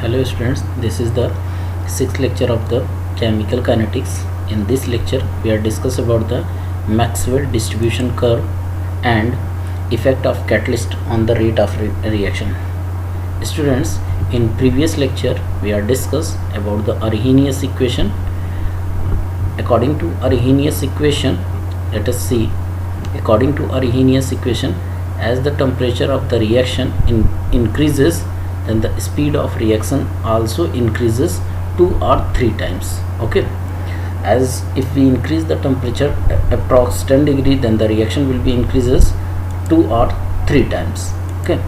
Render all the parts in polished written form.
Hello students, this is the sixth lecture of the chemical kinetics. In this lecture we are discuss about the Maxwell distribution curve and effect of catalyst on the rate of reaction. Students, in previous lecture we are discuss about the Arrhenius equation. According to Arrhenius equation, let us see, according to Arrhenius equation, as the temperature of the reaction increases, then the speed of reaction also increases 2 or 3 times. Okay, as if we increase the temperature approx 10 degree, then the reaction will be increases 2 or 3 times. Okay,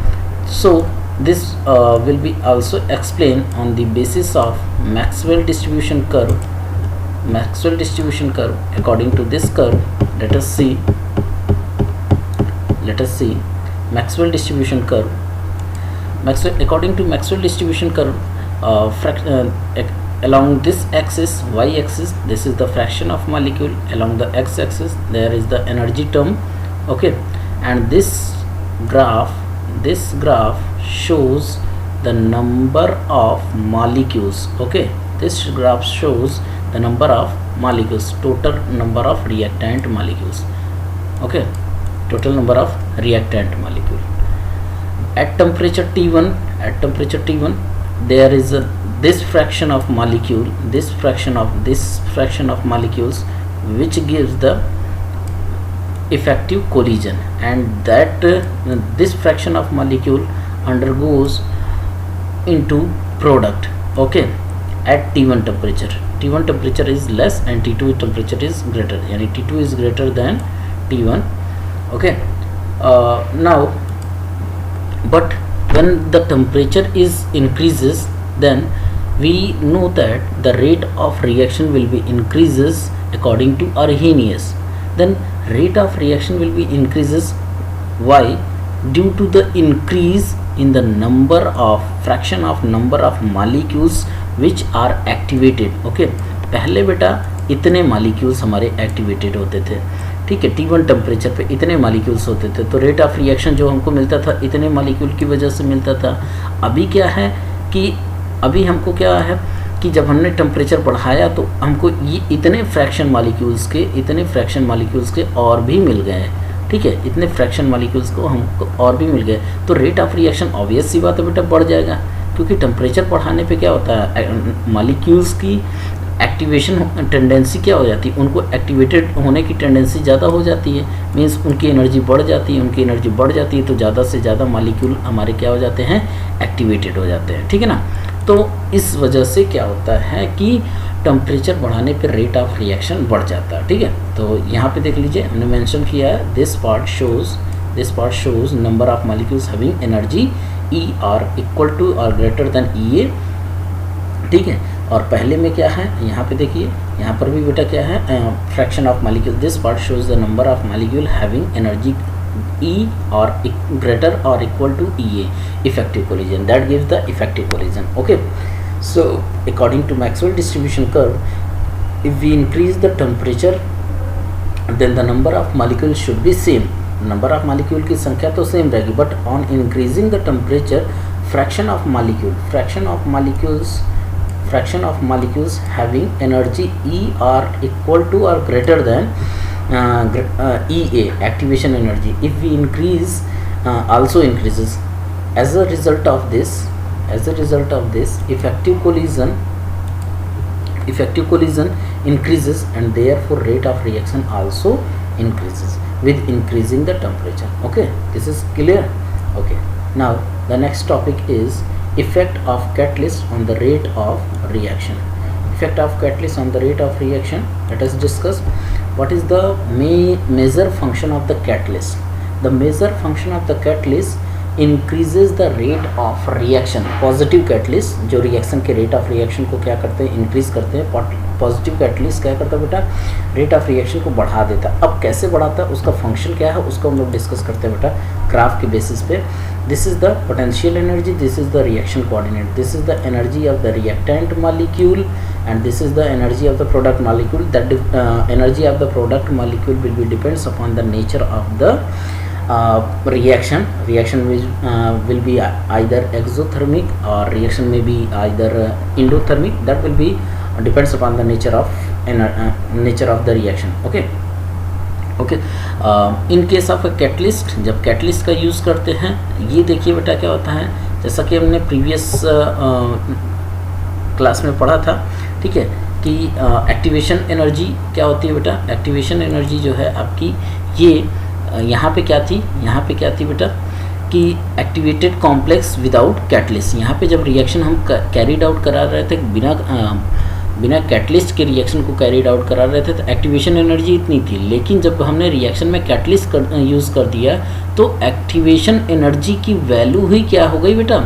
so this will be also explained on the basis of Maxwell distribution curve. Maxwell distribution curve, according to this curve, let us see Maxwell distribution curve. According to Maxwell distribution curve, along this axis, y axis, this is the fraction of molecule. Along the x axis there is the energy term. Okay, and this graph shows the number of molecules. Okay, this graph shows the number of molecules, total number of reactant molecules. Okay, total number of reactant molecule at temperature T1. There is this fraction of molecule, this fraction of molecules, which gives the effective collision, and that this fraction of molecule undergoes into product. Okay, at T1 temperature is less and T2 temperature is greater, yani T2 is greater than T1. Okay, now but when the temperature is increases, then we know that the rate of reaction will be increases according to Arrhenius. Then rate of reaction will be increases. Why? Due to the increase in the fraction of number of molecules which are activated. Okay, पहले बेटा इतने molecules हमारे activated होते थे, ठीक है, T1 temperature पे इतने मॉलिक्यूल्स होते थे, तो रेट ऑफ रिएक्शन जो हमको मिलता था इतने मॉलिक्यूल की वजह से मिलता था. अभी क्या है कि अभी हमको क्या है कि जब हमने टेम्परेचर बढ़ाया तो हमको ये इतने फ्रैक्शन मॉलिक्यूल्स के और भी मिल गए हैं. ठीक है, इतने फ्रैक्शन मॉलिक्यूल्स को हमको और भी मिल गए, तो रेट ऑफ रिएक्शन ऑब्वियस सी बात है बेटा बढ़ जाएगा, क्योंकि टेम्परेचर बढ़ाने पे क्या होता है, मॉलिक्यूल्स की एक्टिवेशन टेंडेंसी क्या हो जाती है, उनको एक्टिवेटेड होने की टेंडेंसी ज़्यादा हो जाती है, मीन्स उनकी एनर्जी बढ़ जाती है, तो ज़्यादा से ज़्यादा मॉलिक्यूल हमारे क्या हो जाते हैं, एक्टिवेटेड हो जाते हैं. ठीक है ना, तो इस वजह से क्या होता है कि टेम्परेचर बढ़ाने पर रेट ऑफ रिएक्शन बढ़ जाता है. ठीक है, तो यहाँ पे देख लीजिए, हमने मेंशन किया है, this part shows number of molecules having energy E are equal to और ग्रेटर देन ई ए. ठीक है, और पहले में क्या है, यहाँ पे देखिए, यहाँ पर भी बेटा क्या है, fraction of molecule. This part shows the number of molecule having energy E or greater or equal to EA, effective collision, that gives the effective collision. Okay, so according to Maxwell distribution curve, if we increase the temperature, then the number of molecules should be same, number of molecule की संख्या तो same रहेगी, but on increasing the temperature fraction of molecules having energy E are equal to or greater than EA, activation energy, if we increase also increases. As a result of this, effective collision increases, and therefore rate of reaction also increases with increasing the temperature. Okay, this is clear. Okay, now the next topic is effect of catalyst on the rate of reaction. Effect of catalyst on the rate of reaction. Let us discuss what is the measure function of the catalyst. The measure function of the catalyst increases the rate of reaction. Positive catalyst जो reaction के rate of reaction को क्या करते हैं, increase करते हैं. Positive catalyst क्या करता है बेटा, रेट ऑफ रिएक्शन को बढ़ा देता है. अब कैसे बढ़ाता है, उसका फंक्शन क्या है, उसको हम लोग डिस्कस करते हैं बेटा ग्राफ के बेसिस पे. This is the potential energy, this is the reaction coordinate, this is the energy of the reactant molecule, and this is the energy of the product molecule. That energy of the product molecule will be depends upon the nature of the reaction will be either exothermic or reaction may be either endothermic. That will be depends upon the nature of the reaction. Okay in case of catalyst, जब catalyst का use करते हैं, ये देखिए बेटा क्या होता है, जैसा कि हमने प्रीवियस क्लास में पढ़ा था, ठीक है, कि एक्टिवेशन एनर्जी क्या होती है बेटा। एक्टिवेशन एनर्जी जो है आपकी ये यहाँ पे क्या थी बेटा कि एक्टिवेटेड कॉम्प्लेक्स विदाउट कैटलिस्ट। यहाँ पे जब रिएक्शन हम कैरीड आउट करा रहे थे बिना कैटलिस्ट के रिएक्शन को कैरीड आउट करा रहे थे तो एक्टिवेशन एनर्जी इतनी थी, लेकिन जब हमने रिएक्शन में कैटलिस्ट यूज़ कर दिया तो एक्टिवेशन एनर्जी की वैल्यू ही क्या हो गई बेटा,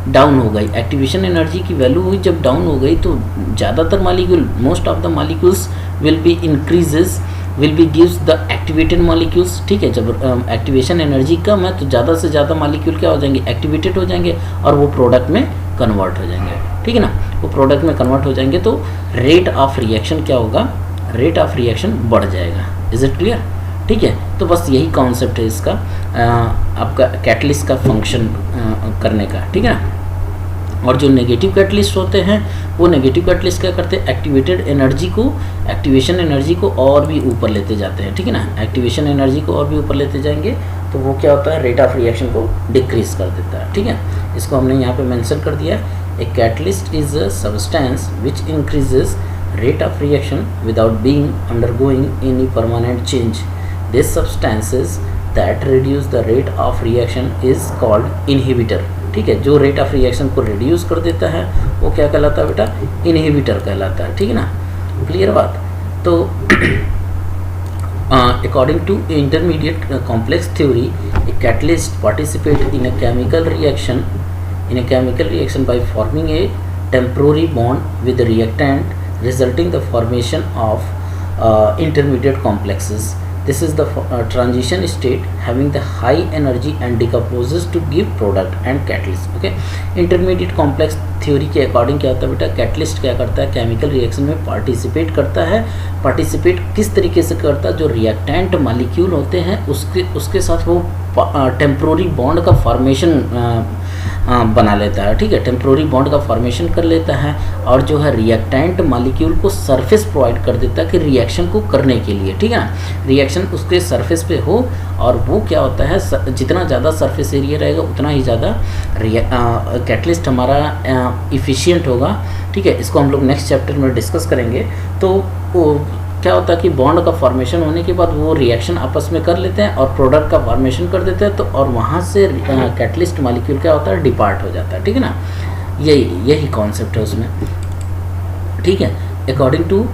डाउन हो गई। एक्टिवेशन एनर्जी की वैल्यू हुई जब डाउन हो गई तो ज़्यादातर molecule, most of the molecules will be gives the activated molecules, ठीक है। जब एक्टिवेशन एनर्जी कम है तो ज़्यादा से ज़्यादा मॉलिक्यूल क्या हो जाएंगे, एक्टिवेटेड हो जाएंगे और वो प्रोडक्ट में कन्वर्ट हो जाएंगे, ठीक है ना। वो प्रोडक्ट में कन्वर्ट हो जाएंगे तो रेट ऑफ रिएक्शन क्या होगा, रेट ऑफ रिएक्शन बढ़ जाएगा। इज इट क्लियर, ठीक है। तो बस यही कॉन्सेप्ट है इसका, आपका कैटलिस्ट का फंक्शन करने का, ठीक है ना। और जो नेगेटिव कैटलिस्ट होते हैं वो नेगेटिव कैटलिस्ट क्या करते हैं, एक्टिवेशन एनर्जी को और भी ऊपर लेते जाते हैं, ठीक है ना। एक्टिवेशन एनर्जी को और भी ऊपर लेते जाएंगे तो वो क्या होता है, रेट ऑफ रिएक्शन को डिक्रीज कर देता है, ठीक है। इसको हमने यहाँ पे मेंशन कर दिया है। A catalyst is a substance which increases rate of reaction without being undergoing any permanent change. This substances that reduce the rate of reaction is called inhibitor, ठीक है। जो रेट ऑफ रिएक्शन को reduce कर देता है वो क्या कहलाता है बेटा, इनहिबिटर कहलाता है, ठीक है ना। क्लियर बात। तो according to intermediate complex theory, a catalyst participate in a chemical reaction by forming a temporary bond with the reactant, resulting the formation of intermediate complexes. This is the transition state having the high energy and decomposes to give product and catalyst. Okay, intermediate complex theory के according क्या होता है बेटा, catalyst क्या करता है, chemical reaction में participate करता है। पार्टिसिपेट किस तरीके से करता है, जो रिएक्टेंट मॉलिक्यूल होते हैं उसके साथ वो टेम्प्रोरी बॉन्ड का फॉर्मेशन बना लेता है, ठीक है। टेम्प्रोरी बॉन्ड का फॉर्मेशन कर लेता है और जो है रिएक्टेंट मॉलिक्यूल को सरफेस प्रोवाइड कर देता है कि रिएक्शन को करने के लिए, ठीक है ना। रिएक्शन उसके सरफेस पे हो और वो क्या होता है, जितना ज़्यादा सरफेस एरिया रहेगा उतना ही ज़्यादा कैटलिस्ट हमारा इफ़िशियंट होगा, ठीक है। इसको हम लोग नेक्स्ट चैप्टर में डिस्कस करेंगे। तो वो क्या होता है कि बॉन्ड का फॉर्मेशन होने के बाद वो रिएक्शन आपस में कर लेते हैं और प्रोडक्ट का फॉर्मेशन कर देते हैं, तो और वहाँ से कैटलिस्ट मॉलिक्यूल क्या होता है, डिपार्ट हो जाता है, ठीक है ना। यही कॉन्सेप्ट है उसमें, ठीक है। According to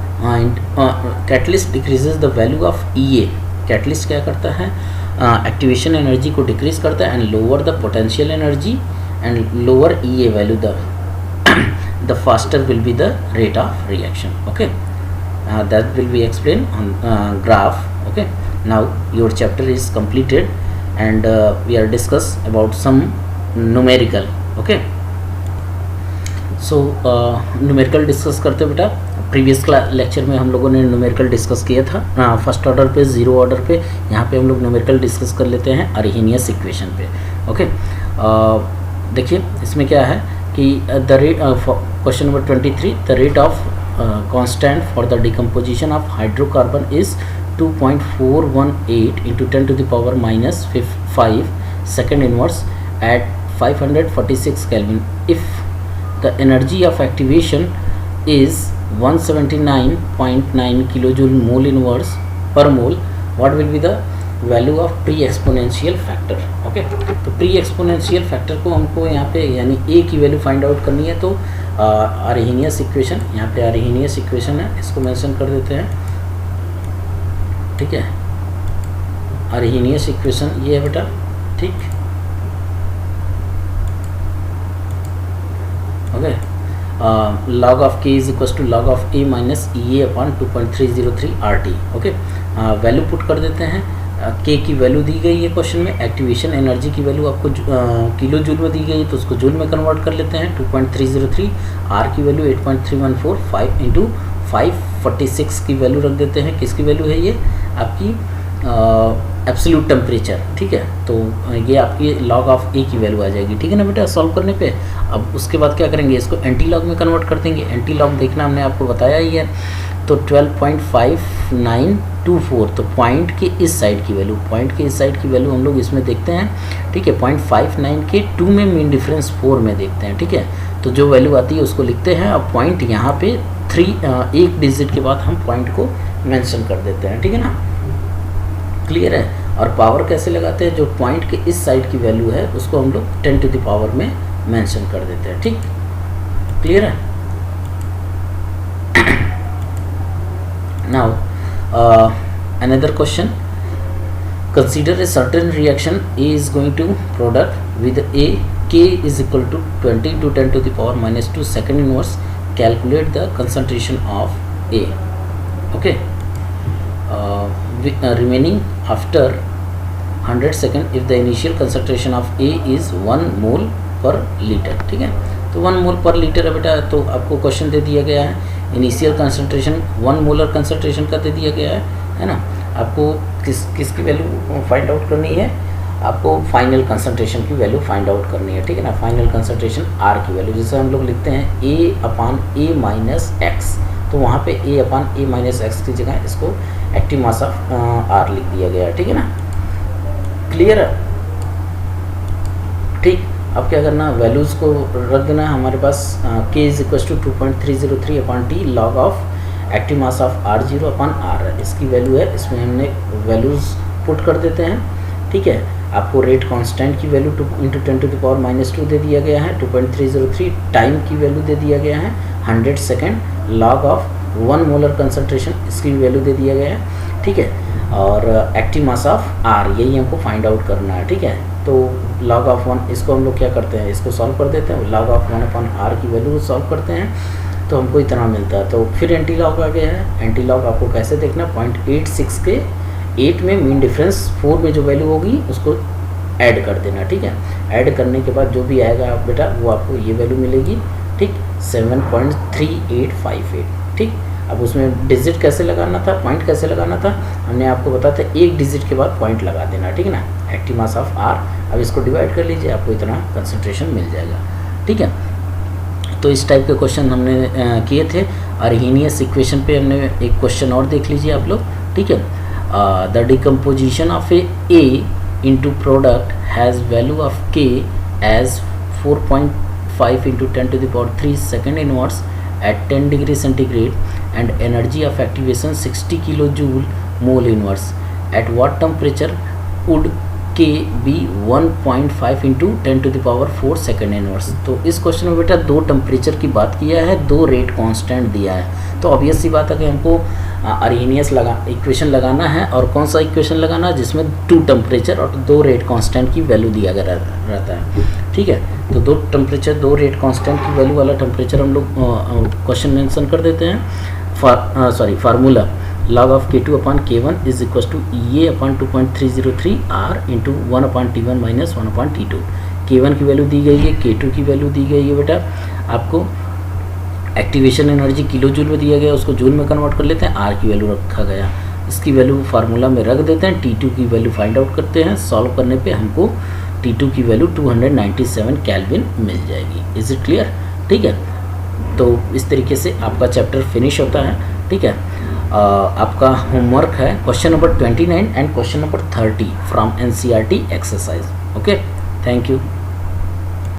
catalyst decreases the value of EA। Catalyst क्या करता है, एक्टिवेशन एनर्जी को डिक्रीज करता है and lower the potential energy and lower EA value, the faster will be the rate of reaction. Okay, that will be explained on graph. Okay, now your chapter is completed and we are discuss about some numerical. Okay, so numerical discuss करते बेटा। Previous lecture में हम लोगों ने numerical discuss किया था first order पे, zero order पे। यहाँ पे हम लोग न्यूमेरिकल डिस्कस कर लेते हैं अरहिनियस इक्वेशन पे। ओके, देखिए इसमें क्या है कि the rate question number 23, the rate of constant for the decomposition of hydrocarbon is 2.418 into 10 to the power minus 5 second inverse at 546 Kelvin. If the energy of activation is 179.9 kilojoule mole inverse per mole, what will be the value of pre exponential factor. Okay, तो pre exponential factor को हमको यहाँ पे यानी ए की value find out करनी है। तो अरहिनियस इक्वेशन, यहाँ पे अरहिनियस इक्वेशन है, इसको मेंशन कर देते हैं, ठीक है। अरहिनियस इक्वेशन ये है बेटा, ठीक। Okay, log of k is equals to log of a minus EA upon 2.303 RT। Okay, value put कर देते हैं। के की वैल्यू दी गई है क्वेश्चन में, एक्टिवेशन एनर्जी की वैल्यू आपको किलो जूल में दी गई है तो उसको जूल में कन्वर्ट कर लेते हैं 2.303। आर की वैल्यू 8.314, 5 इंटू 546 की वैल्यू रख देते हैं। किसकी वैल्यू है ये, आपकी एब्सोल्यूट टेम्परेचर, ठीक है। तो ये आपकी लॉग ऑफ ए की वैल्यू आ जाएगी, ठीक है ना बेटा, सॉल्व करने पे। अब उसके बाद क्या करेंगे, इसको एंटी लॉग में कन्वर्ट कर देंगे। एंटी लॉग देखना हमने आपको बताया ही है। तो 12.5924, तो पॉइंट के इस साइड की वैल्यू, पॉइंट के इस साइड की वैल्यू हम लोग इसमें देखते हैं, ठीक है। 0.59 के 2 में मीन डिफरेंस 4 में देखते हैं, ठीक है। तो जो वैल्यू आती है उसको लिखते हैं। अब पॉइंट यहाँ पे 1 डिजिट के बाद हम पॉइंट को मेंशन कर देते हैं, ठीक है ना, क्लियर है। और पावर कैसे लगाते हैं, जो पॉइंट के इस साइड की वैल्यू है उसको हम लोग 10 टू द पावर में मेंशन कर देते हैं, ठीक, क्लियर है। Now another question, consider a certain reaction A is going to product with A K is equal to 20 to 10 to the power minus 2 second inverse. Calculate the concentration of A. Okay. Remaining after 100 second if the initial concentration of A is 1 mole per liter, ठीक है। तो 1 मोल पर litre है बेटा। तो आपको question दे दिया गया है, इनिशियल कंसंट्रेशन 1 मोलर कंसंट्रेशन का दे दिया गया है ना। आपको किसकी वैल्यू फाइंड आउट करनी है, आपको फाइनल कंसंट्रेशन की वैल्यू फाइंड आउट करनी है, ठीक है ना। फाइनल कंसंट्रेशन आर की वैल्यू, जैसे हम लोग लिखते हैं A/A माइनस एक्स, तो वहाँ पे A/A माइनस एक्स की जगह इसको एक्टिव मास ऑफ आर लिख दिया गया है, ठीक है ना, क्लियर है, ठीक। अब क्या करना, वैल्यूज़ को रख देना हमारे पास। K is equal to 2.303/T log of active mass of R0 upon R, इसकी वैल्यू है। इसमें हमने वैल्यूज़ पुट कर देते हैं, ठीक है। आपको रेट कांस्टेंट की वैल्यू 2 × 10 टू द पावर -2 दे दिया गया है, 2.303। टाइम की वैल्यू दे दिया गया है 100 second. Log of 1 molar concentration, इसकी वैल्यू दे दिया गया है, ठीक है। और एक्टिव मास ऑफ R, यही हमको फाइंड आउट करना है, ठीक है। तो लॉग ऑफ 1, इसको हम लोग क्या करते हैं, इसको सॉल्व कर देते हैं। लॉग ऑफ 1/R की वैल्यू को सॉल्व करते हैं तो हमको इतना मिलता है। तो फिर एंटी लॉग आ गया है। एंटी लॉग आपको कैसे देखना, 0.86 के 8 में मीन डिफरेंस 4 में जो वैल्यू होगी उसको ऐड कर देना, ठीक है। ऐड करने के बाद जो भी आएगा बेटा वो आपको ये वैल्यू मिलेगी, ठीक, 7.3858, ठीक। अब उसमें डिजिट कैसे लगाना था, पॉइंट कैसे लगाना था, हमने आपको बताया था 1 डिजिट के बाद पॉइंट लगा देना, ठीक है ना, एक्टिव मास ऑफ आर। अब इसको डिवाइड कर लीजिए, आपको इतना कंसंट्रेशन मिल जाएगा, ठीक है। तो इस टाइप के क्वेश्चन हमने किए थे। अर्हेनियस इक्वेशन पे हमने एक क्वेश्चन और देख लीजिए आप लोग, ठीक है। The decomposition of A into product has value of K as 4.5 × 10 to the power 3 second inverse at 10 degree centigrade and energy of activation 60 kilojoule mole inverse. At what temperature would K be 1.5 × 10 to the power 4 second inverse? तो इस question में बेटा 2 temperature की बात किया है, 2 rate constant दिया है। तो ऑब्वियस सी बात है कि हमको अर्हेनियस इक्वेशन लगाना है। और कौन सा इक्वेशन लगाना है, जिसमें 2 टेम्परेचर और 2 रेट कांस्टेंट की वैल्यू दिया गया रहता है, ठीक है। तो 2 टेम्परेचर 2 रेट कांस्टेंट की वैल्यू वाला टेम्परेचर हम लोग क्वेश्चन मेंशन कर देते हैं। Formula log of K2/K1 is equals to EA/2.303 R into 1/T1 minus 1/T2। K1 की वैल्यू दी गई है, K2 की वैल्यू दी गई है बेटा। आपको एक्टिवेशन एनर्जी किलो जूल में दिया गया, उसको जूल में कन्वर्ट कर लेते हैं। R की वैल्यू रखा गया, इसकी वैल्यू फार्मूला में रख देते हैं। T2 की वैल्यू फाइंड आउट करते हैं। सॉल्व करने पे हमको T2 की वैल्यू 297 केल्विन मिल जाएगी। इज इट क्लियर, ठीक है। तो इस तरीके से आपका चैप्टर फिनिश होता है, ठीक है। आपका होमवर्क है question number 29 and question number 30 from NCERT exercise. Okay, thank you.